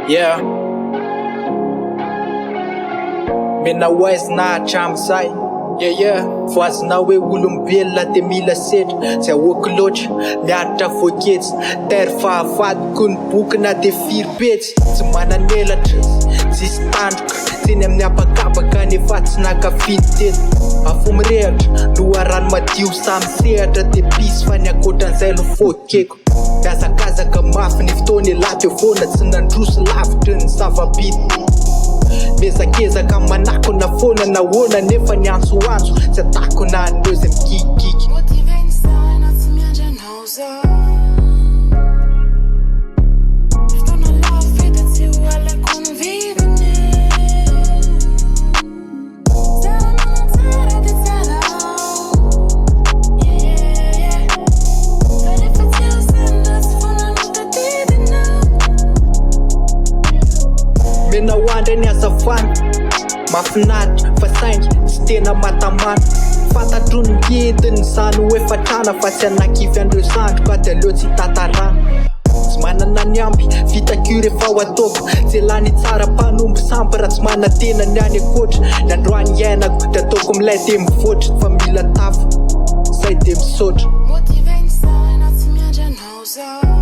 Yeah. Mena wise na hatramin'izay. Yeah. Voazina hoe olombelona de mila setra. Zay ahoako loatra miaritra voaketsy. Taire fahavadiko ny boky na de firy-petsy. Tsy manan'elatra, tsisy tandroka. Tseny amin'ny abakabaka nefa tsy nakafiny teto. Afo mirehatra, loharano madio samy sehatra. De pisy fa ny akoatran'izay no fokeko. Miazakazaka mafy ny fotoana elaty eo foana. Tsy nandroso lavitry ny zava-bity. Mezakezaka manako na foana na hoana nefa ny antsoantso. Tsy atako na andreo zay mikikiky. Motiveny sana tsy miandry anao zao. Fotoana lavo vita tsy ho alako ny vidiny. Tsara mana tsara de tsara. Yeah. Fa rehefa tsy ho senda tsy fonanao tadidina. Mena hoandra ny azavana mahafinaritra fa saingy tsy tena matamana. Fantatro ny ngediny zany hoe fatrana fa tsy anakivy andreo zandroko ady aleo tsy tatarana. Tsy manana ny amby fitaky rehefa ho ataoko. Tsy lany tsara mpanombo sampy raha tsy manantena ny any akoatra. Ny androany iainako de ataoko milay de mivoatra. Fa mila tafo zay de misaotra. Motiveny sana tsy miandry anao zao.